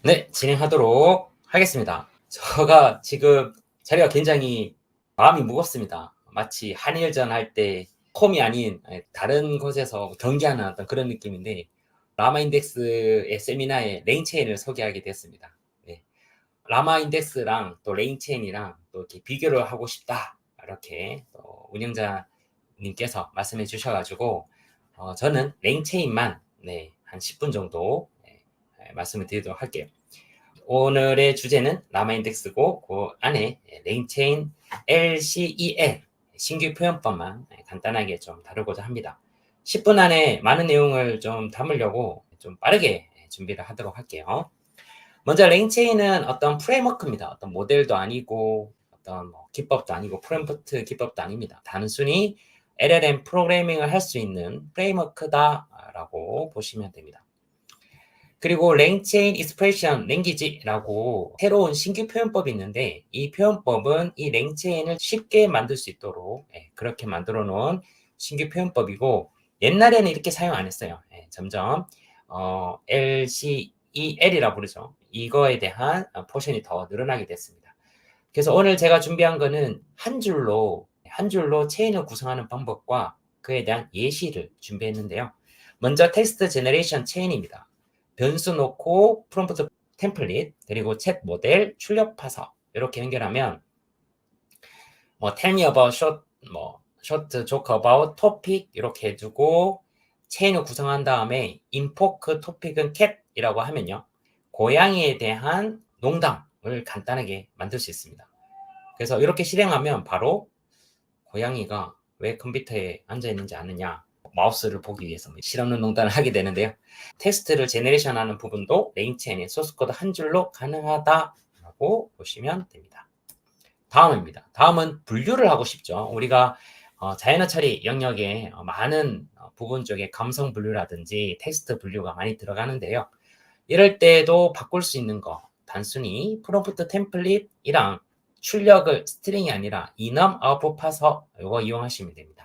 네, 진행하도록 하겠습니다. 제가 지금 자리가 굉장히 마음이 무겁습니다. 마치 한일전 할 때 홈이 아닌 다른 곳에서 경기하는 어떤 그런 느낌인데, 라마인덱스의 세미나에 레인체인을 소개하게 됐습니다. 네, 라마인덱스랑 또 레인체인이랑 또 이렇게 비교를 하고 싶다, 이렇게 또 운영자님께서 말씀해 주셔가지고 저는 레인체인만 한 10분 정도 말씀을 드리도록 할게요. 오늘의 주제는 라마인덱스고 그 안에 레인체인 LCEL 신규 표현법만 간단하게 좀 다루고자 합니다. 10분 안에 많은 내용을 좀 담으려고 좀 빠르게 준비를 하도록 할게요. 먼저 레인체인은 어떤 프레임워크입니다. 어떤 모델도 아니고 어떤 기법도 아니고 프롬프트 기법도 아닙니다. 단순히 LLM 프로그래밍을 할 수 있는 프레임워크다라고 보시면 됩니다. 그리고 랭체인 익스프레션 랭귀지라고 새로운 신규 표현법이 있는데, 이 표현법은 이 랭체인을 쉽게 만들 수 있도록 그렇게 만들어 놓은 신규 표현법이고, 옛날에는 이렇게 사용 안 했어요. 점점 LCEL이라고 부르죠. 이거에 대한 포션이 더 늘어나게 됐습니다. 그래서 오늘 제가 준비한 거는 한 줄로 체인을 구성하는 방법과 그에 대한 예시를 준비했는데요. 먼저 텍스트 제너레이션 체인입니다. 변수 놓고 프롬프트 템플릿, 그리고 챗 모델, 출력 파서 이렇게 연결하면 tell me about short joke about topic 이렇게 해주고 체인을 구성한 다음에 invoke topic은 cat이라고 하면요, 고양이에 대한 농담을 간단하게 만들 수 있습니다. 그래서 이렇게 실행하면 바로 고양이가 왜 컴퓨터에 앉아 있는지 아느냐, 마우스를 보기 위해서 실없는 농단을 하게 되는데요. 텍스트를 제너레이션하는 부분도 레인체인의 소스코드 한 줄로 가능하다라고 보시면 됩니다. 다음입니다. 다음은 분류를 하고 싶죠. 우리가 자연어 처리 영역에 많은 부분 쪽에 감성 분류라든지 텍스트 분류가 많이 들어가는데요. 이럴 때도 바꿀 수 있는 거, 단순히 프롬프트 템플릿이랑 출력을 스트링이 아니라 enum, output, parser 이거 이용하시면 됩니다.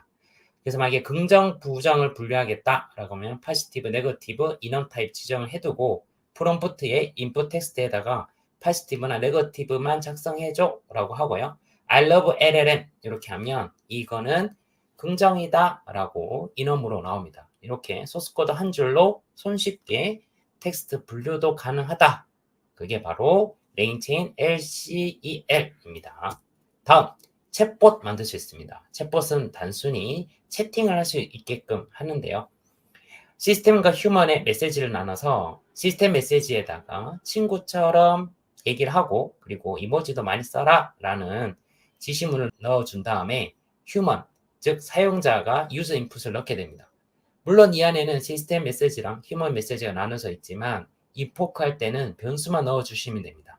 그래서 만약에 긍정, 부정을 분류하겠다라고 하면 positive, negative, enum 타입 지정을 해두고 프롬프트에 input 텍스트에다가 positive나 negative만 작성해줘라고 하고요. I love LLM 이렇게 하면 이거는 긍정이다라고 enum으로 나옵니다. 이렇게 소스코드 한 줄로 손쉽게 텍스트 분류도 가능하다. 그게 바로 레인체인 LCEL입니다. 다음, 챗봇 만들 수 있습니다. 챗봇은 단순히 채팅을 할 수 있게끔 하는데요. 시스템과 휴먼의 메시지를 나눠서 시스템 메시지에다가 친구처럼 얘기를 하고, 그리고 이모지도 많이 써라 라는 지시문을 넣어준 다음에 휴먼, 즉 사용자가 유저 인풋을 넣게 됩니다. 물론 이 안에는 시스템 메시지랑 휴먼 메시지가 나눠져 있지만 이포크 할 때는 변수만 넣어주시면 됩니다.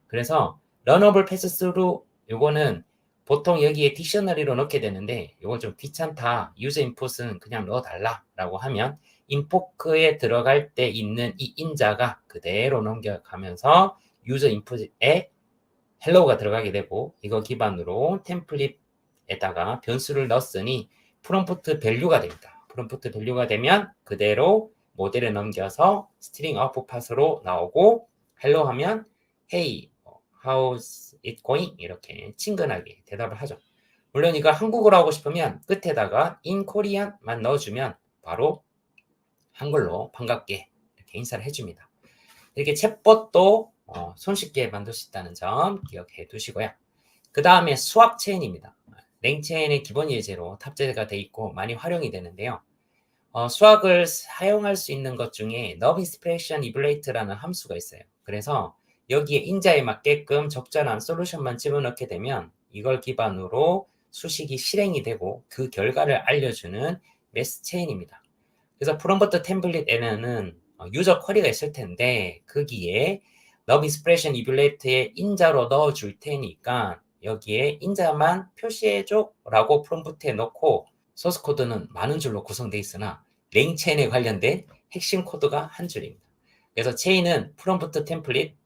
그래서 런어블 패스 스루 요거는 보통 여기에 딕셔너리로 넣게 되는데 이거 좀 귀찮다, 유저 인풋은 그냥 넣어달라 라고 하면 인포크에 들어갈 때 있는 이 인자가 그대로 넘겨가면서 유저 인풋에 헬로우가 들어가게 되고, 이거 기반으로 템플릿에다가 변수를 넣었으니 프롬프트 밸류가 됩니다. 프롬프트 밸류가 되면 그대로 모델에 넘겨서 스트링 아웃풋 팟으로 나오고, 헬로 하면 hey, how's it going? 이렇게 친근하게 대답을 하죠. 물론 이거 한국어로 하고 싶으면 끝에다가 in Korean만 넣어주면 바로 한글로 반갑게 이렇게 인사를 해줍니다. 이렇게 챗봇도 손쉽게 만들 수 있다는 점 기억해 두시고요. 그 다음에 수학 체인입니다. 랭체인의 기본 예제로 탑재가 돼 있고 많이 활용이 되는데요. 수학을 사용할 수 있는 것 중에 num expression evaluate라는 함수가 있어요. 그래서 여기에 인자에 맞게끔 적절한 솔루션만 집어넣게 되면 이걸 기반으로 수식이 실행이 되고 그 결과를 알려주는 매스 체인입니다. 그래서 프롬프트 템플릿에는 유저 쿼리가 있을 텐데 거기에 num expression evaluate에 인자로 넣어줄 테니까 여기에 인자만 표시해줘 라고 프롬프트에 넣고, 소스 코드는 많은 줄로 구성되어 있으나 랭체인에 관련된 핵심 코드가 한 줄입니다. 그래서 체인은 프롬프트 템플릿,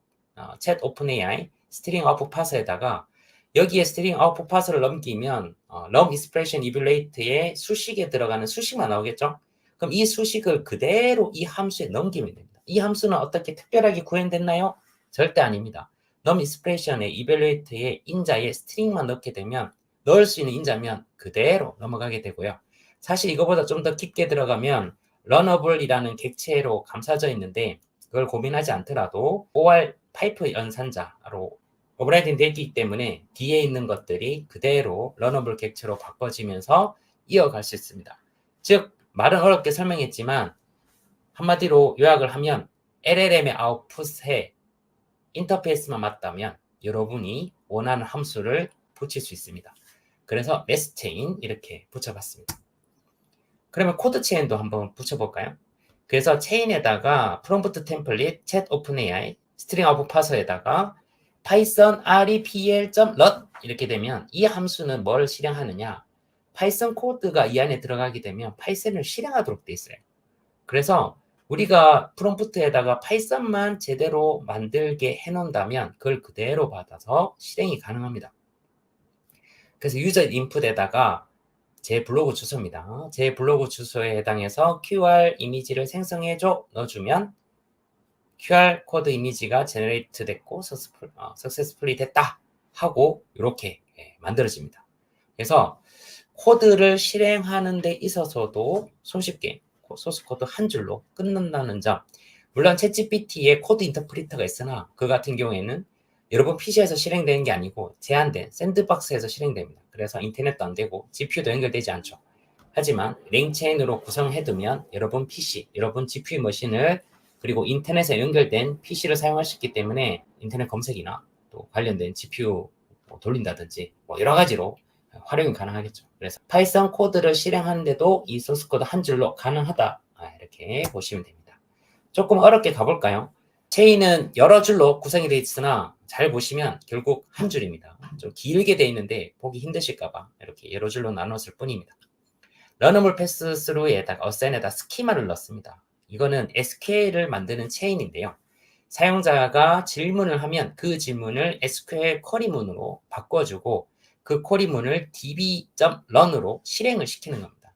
챗 오픈 AI, 스트링 아웃풋 파서에다가 여기에 스트링 아웃풋 파서를 넘기면 num expression evaluate에 수식에 들어가는 수식만 나오겠죠? 그럼 이 수식을 그대로 이 함수에 넘기면 됩니다. 이 함수는 어떻게 특별하게 구현됐나요? 절대 아닙니다. num expression의 evaluate의 인자에 스트링만 넣게 되면 넣을 수 있는 인자면 그대로 넘어가게 되고요. 사실 이거보다 좀 더 깊게 들어가면 runnable이라는 객체로 감싸져 있는데 그걸 고민하지 않더라도 OR 파이프 연산자로 오버라이딩 되기 때문에 뒤에 있는 것들이 그대로 runnable 객체로 바꿔지면서 이어갈 수 있습니다. 즉 말은 어렵게 설명했지만 한마디로 요약을 하면 LLM의 아웃풋에 인터페이스만 맞다면 여러분이 원하는 함수를 붙일 수 있습니다. 그래서 메스 체인 이렇게 붙여봤습니다. 그러면 코드 체인도 한번 붙여볼까요? 그래서 체인에다가 프롬프트 템플릿 chat openai 스트링 아웃풋 파서에다가 python repl.run 이렇게 되면 이 함수는 뭘 실행하느냐? 파이썬 코드가 이 안에 들어가게 되면 파이썬을 실행하도록 돼 있어요. 그래서 우리가 프롬프트에다가 파이썬만 제대로 만들게 해놓는다면 그걸 그대로 받아서 실행이 가능합니다. 그래서 유저 인풋에다가 제 블로그 주소입니다. 제 블로그 주소에 해당해서 QR 이미지를 생성해줘 넣어주면 QR 코드 이미지가 제너레이트 됐고 석세스풀리 됐다 하고 이렇게 만들어집니다. 그래서 코드를 실행하는 데 있어서도 손쉽게 소스 코드 한 줄로 끝난다는 점. 물론 챗GPT에 코드 인터프리터가 있으나 그 같은 경우에는 여러분 PC에서 실행되는 게 아니고 제한된 샌드박스에서 실행됩니다. 그래서 인터넷도 안 되고 GPU도 연결되지 않죠. 하지만 랭체인으로 구성해두면 여러분 PC, 여러분 GPU 머신을 그리고 인터넷에 연결된 PC를 사용할 수 있기 때문에 인터넷 검색이나 또 관련된 GPU 돌린다든지 여러 가지로 활용이 가능하겠죠. 그래서 파이썬 코드를 실행하는데도 이 소스 코드 한 줄로 가능하다. 이렇게 보시면 됩니다. 조금 어렵게 가볼까요? 체인은 여러 줄로 구성이 되어 있으나 잘 보시면 결국 한 줄입니다. 좀 길게 되어 있는데 보기 힘드실까봐 이렇게 여러 줄로 나눴을 뿐입니다. 러너블 패스스루에다가 어사인에다 스키마를 넣습니다. 이거는 SQL을 만드는 체인인데요. 사용자가 질문을 하면 그 질문을 SQL 쿼리문으로 바꿔주고 그 쿼리문을 db.run으로 실행을 시키는 겁니다.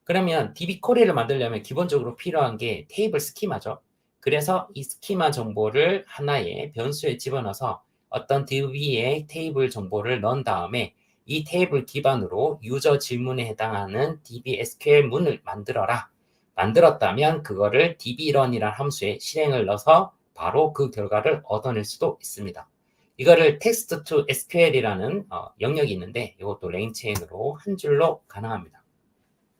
그러면 db 쿼리를 만들려면 기본적으로 필요한 게 테이블 스키마죠. 그래서 이 스키마 정보를 하나의 변수에 집어넣어서 어떤 db의 테이블 정보를 넣은 다음에 이 테이블 기반으로 유저 질문에 해당하는 db SQL 문을 만들어라. 만들었다면 그거를 dbrun이라는 함수에 실행을 넣어서 바로 그 결과를 얻어낼 수도 있습니다. 이거를 text to SQL이라는 영역이 있는데 이것도 레인체인으로 한 줄로 가능합니다.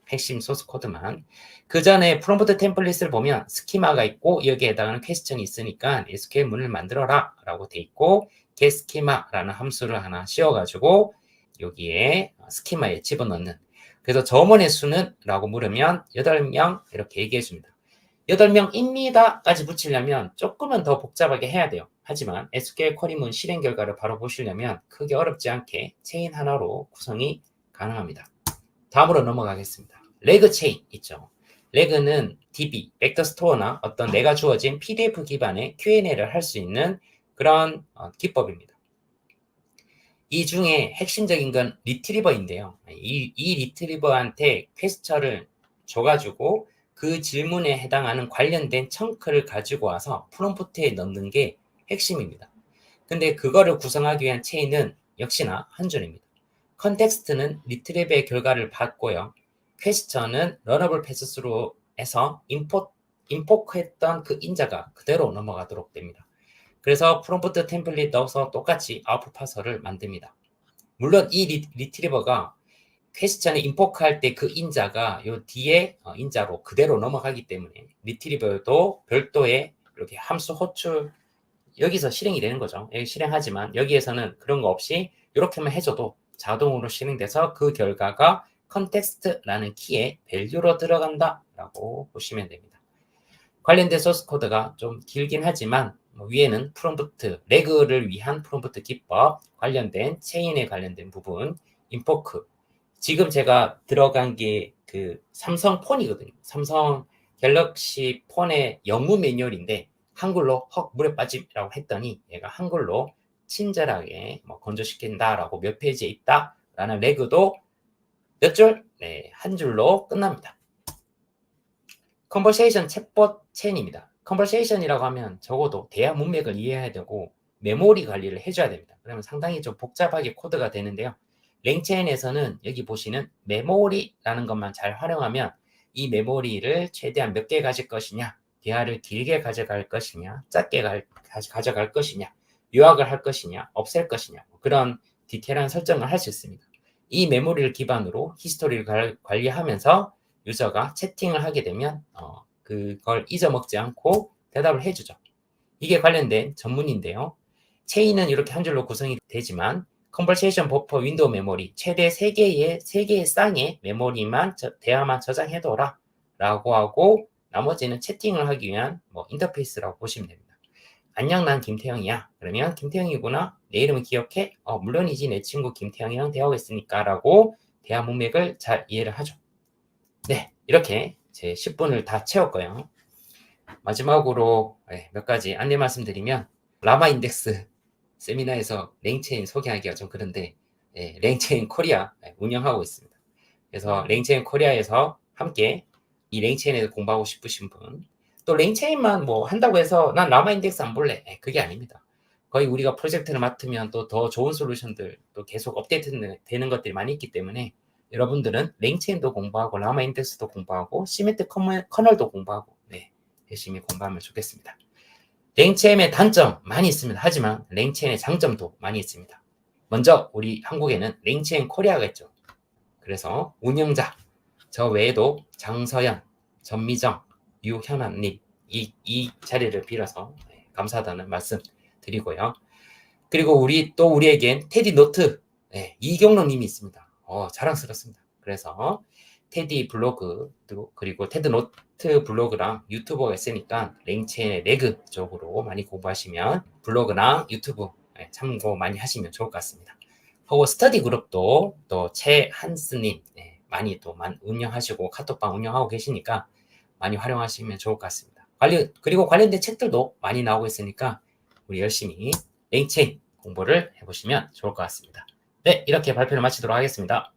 핵심 소스 코드만. 그 전에 프롬프트 템플릿을 보면 스키마가 있고 여기에 해당하는 퀘스천이 있으니까 SQL 문을 만들어라 라고 돼 있고 getSchema라는 함수를 하나 씌워가지고 여기에 스키마에 집어넣는. 그래서 점원의 수는? 라고 물으면 8명 이렇게 얘기해 줍니다. 8명입니다 까지 붙이려면 조금은 더 복잡하게 해야 돼요. 하지만 SQL 쿼리문 실행 결과를 바로 보시려면 크게 어렵지 않게 체인 하나로 구성이 가능합니다. 다음으로 넘어가겠습니다. 레그 체인 있죠. 레그는 DB, 벡터 스토어나 어떤 내가 주어진 PDF 기반의 Q&A를 할 수 있는 그런 기법입니다. 이 중에 핵심적인 건 리트리버인데요. 이 리트리버한테 퀘스처를 줘가지고 그 질문에 해당하는 관련된 청크를 가지고 와서 프롬프트에 넣는 게 핵심입니다. 근데 그거를 구성하기 위한 체인은 역시나 한 줄입니다. 컨텍스트는 리트리버의 결과를 받고요. 퀘스천은 러너블 패스스루에서 임포크했던 그 인자가 그대로 넘어가도록 됩니다. 그래서 프롬프트 템플릿 넣어서 똑같이 아웃풋 파서를 만듭니다. 물론 이 리트리버가 퀘스천에 임포크할 때 그 인자가 요 뒤에 인자로 그대로 넘어가기 때문에 리트리버도 별도의 이렇게 함수 호출 여기서 실행이 되는 거죠. 여기 실행하지만 여기에서는 그런 거 없이 이렇게만 해줘도 자동으로 실행돼서 그 결과가 컨텍스트라는 키에 밸류로 들어간다라고 보시면 됩니다. 관련된 소스 코드가 좀 길긴 하지만 위에는 프롬프트, 레그를 위한 프롬프트 기법, 관련된 체인에 관련된 부분, 인포크. 지금 제가 들어간 게 그 삼성 폰이거든요. 삼성 갤럭시 폰의 영문 매뉴얼인데 한글로 헉 물에 빠짐이라고 했더니 얘가 한글로 친절하게 건조시킨다라고 몇 페이지에 있다라는 레그도 몇 줄? 네, 한 줄로 끝납니다. 컨버세이션 챗봇 체인입니다. 컨버세이션이라고 하면 적어도 대화 문맥을 이해해야 되고 메모리 관리를 해줘야 됩니다. 그러면 상당히 좀 복잡하게 코드가 되는데요. 랭체인에서는 여기 보시는 메모리라는 것만 잘 활용하면 이 메모리를 최대한 몇 개 가질 것이냐, 대화를 길게 가져갈 것이냐, 짧게 가져갈 것이냐, 요약을 할 것이냐, 없앨 것이냐, 그런 디테일한 설정을 할 수 있습니다. 이 메모리를 기반으로 히스토리를 관리하면서 유저가 채팅을 하게 되면 그걸 잊어먹지 않고 대답을 해주죠. 이게 관련된 전문인데요. 체인은 이렇게 한 줄로 구성이 되지만 컨버세이션 버퍼 윈도우 메모리 최대 3개의 쌍의 메모리만 대화만 저장해둬라 라고 하고 나머지는 채팅을 하기 위한 인터페이스라고 보시면 됩니다. 안녕, 난 김태형이야. 그러면 김태형이구나. 내 이름을 기억해? 물론이지, 내 친구 김태형이랑 대화하고 있으니까 라고 대화 문맥을 잘 이해를 하죠. 네, 이렇게 제 10분을 다 채웠고요. 마지막으로 몇 가지 안내 말씀드리면 라마 인덱스 세미나에서 랭체인 소개하기가 좀 그런데 랭체인 코리아 운영하고 있습니다. 그래서 랭체인 코리아에서 함께 이 랭체인에서 공부하고 싶으신 분, 또 랭체인만 한다고 해서 난 라마 인덱스 안 볼래, 그게 아닙니다. 거의 우리가 프로젝트를 맡으면 또 더 좋은 솔루션들 또 계속 업데이트 되는 것들이 많이 있기 때문에 여러분들은 랭체인도 공부하고 라마 인덱스도 공부하고 시멘트 커널도 공부하고 열심히 공부하면 좋겠습니다. 랭체인의 단점 많이 있습니다. 하지만 랭체인의 장점도 많이 있습니다. 먼저 우리 한국에는 랭체인 코리아가 있죠. 그래서 운영자, 저 외에도 장서연, 전미정, 유현아님 이 자리를 빌어서 감사하다는 말씀 드리고요. 그리고 우리에겐 테디 노트 이경로님이 있습니다. 자랑스럽습니다. 그래서 테디 블로그 그리고 테드 노트 블로그랑 유튜버가 있으니까 랭체인의 레그 쪽으로 많이 공부하시면 블로그랑 유튜브 참고 많이 하시면 좋을 것 같습니다. 하고 스터디 그룹도 또 최한스님 많이 또 운영하시고 카톡방 운영하고 계시니까 많이 활용하시면 좋을 것 같습니다. 그리고 관련된 책들도 많이 나오고 있으니까 우리 열심히 랭체인 공부를 해보시면 좋을 것 같습니다. 네, 이렇게 발표를 마치도록 하겠습니다.